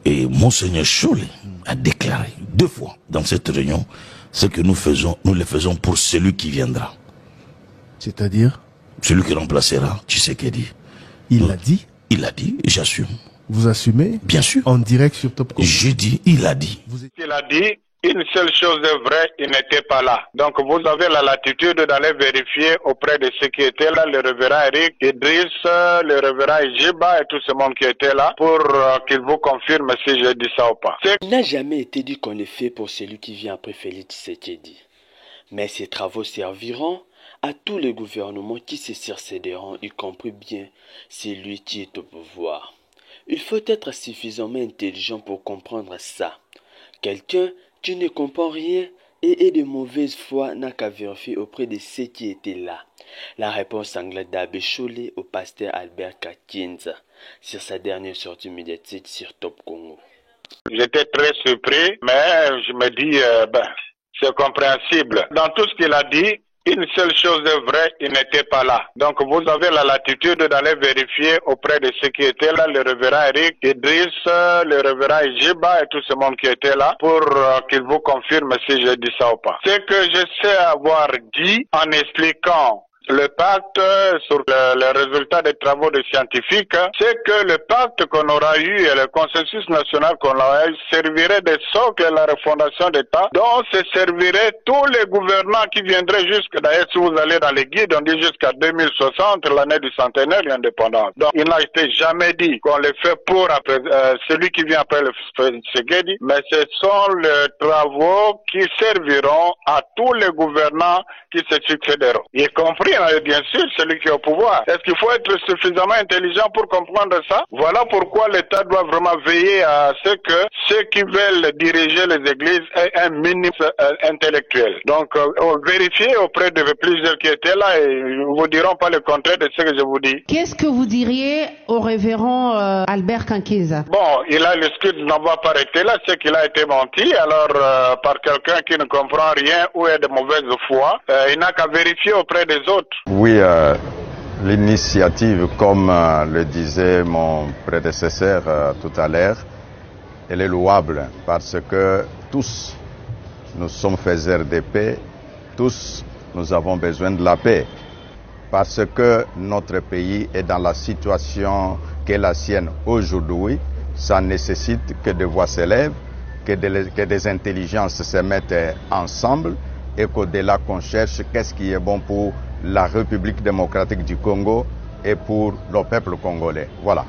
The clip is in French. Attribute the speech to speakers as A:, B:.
A: Et Monseigneur Chollet a déclaré 2 fois dans cette réunion ce que nous le faisons pour celui qui viendra.
B: C'est-à-dire?
A: Celui qui remplacera Tshisekedi.
B: Il l'a dit?
A: Il l'a dit, et j'assume.
B: Vous assumez?
A: Bien sûr.
B: En direct sur Top Congo?
A: J'ai dit, il a dit.
C: Il a dit, une seule chose est vraie, il n'était pas là. Donc vous avez la latitude d'aller vérifier auprès de ceux qui étaient là, le révérend Eric, Idriss, le révérend Ijiba et tout ce monde qui était là, pour qu'ils vous confirment si j'ai dit ça ou pas.
D: Il n'a jamais été dit qu'on le fait pour celui qui vient après Félix Tshisekedi. Mais ces travaux serviront à tous les gouvernements qui se succéderont, y compris bien celui qui est au pouvoir. Il faut être suffisamment intelligent pour comprendre ça. Quelqu'un qui ne comprend rien et est de mauvaise foi n'a qu'à vérifier auprès de ceux qui étaient là. La réponse anglaise d'Abbé Chollet au pasteur Albert Kakinza sur sa dernière sortie médiatique sur Top Congo.
C: J'étais très surpris, mais je me dis, c'est compréhensible. Dans tout ce qu'il a dit, une seule chose est vraie, il n'était pas là. Donc vous avez la latitude d'aller vérifier auprès de ceux qui étaient là, le révérend Eric, Idriss, le révérend Ijiba et tout ce monde qui était là, pour qu'ils vous confirment si je dis ça ou pas. Ce que je sais avoir dit en expliquant le pacte sur le résultat des travaux des scientifiques, c'est que le pacte qu'on aura eu et le consensus national qu'on aura eu servirait de socle à la refondation d'État, dont se serviraient tous les gouvernants qui viendraient jusqu'à, d'ailleurs si vous allez dans les guides, on dit jusqu'à 2060, l'année du centenaire de l'indépendance. Donc il n'a été jamais dit qu'on le fait pour celui qui vient après le Tshisekedi, mais ce sont les travaux qui serviront à tous les gouvernants qui se succéderont, y compris bien sûr celui qui est au pouvoir. Est-ce qu'il faut être suffisamment intelligent pour comprendre ça? Voilà pourquoi l'État doit vraiment veiller à ce que ceux qui veulent diriger les églises aient un minimum intellectuel. Donc vérifiez auprès de plusieurs qui étaient là et ils vous diront pas le contraire de ce que je vous dis.
E: Qu'est-ce que vous diriez au révérend Albert Kakinza?
C: Bon, il a l'excuse de n'avoir pas arrêté là, c'est qu'il a été menti, alors par quelqu'un qui ne comprend rien ou est de mauvaise foi, il n'a qu'à vérifier auprès des autres.
F: Oui, l'initiative, comme le disait mon prédécesseur tout à l'heure, elle est louable parce que tous, nous sommes faiseurs de paix, tous, nous avons besoin de la paix. Parce que notre pays est dans la situation qu'est la sienne aujourd'hui, ça nécessite que des voix s'élèvent, que des intelligences se mettent ensemble et qu'au-delà qu'on cherche qu'est-ce qui est bon pour la République démocratique du Congo et pour le peuple congolais. Voilà.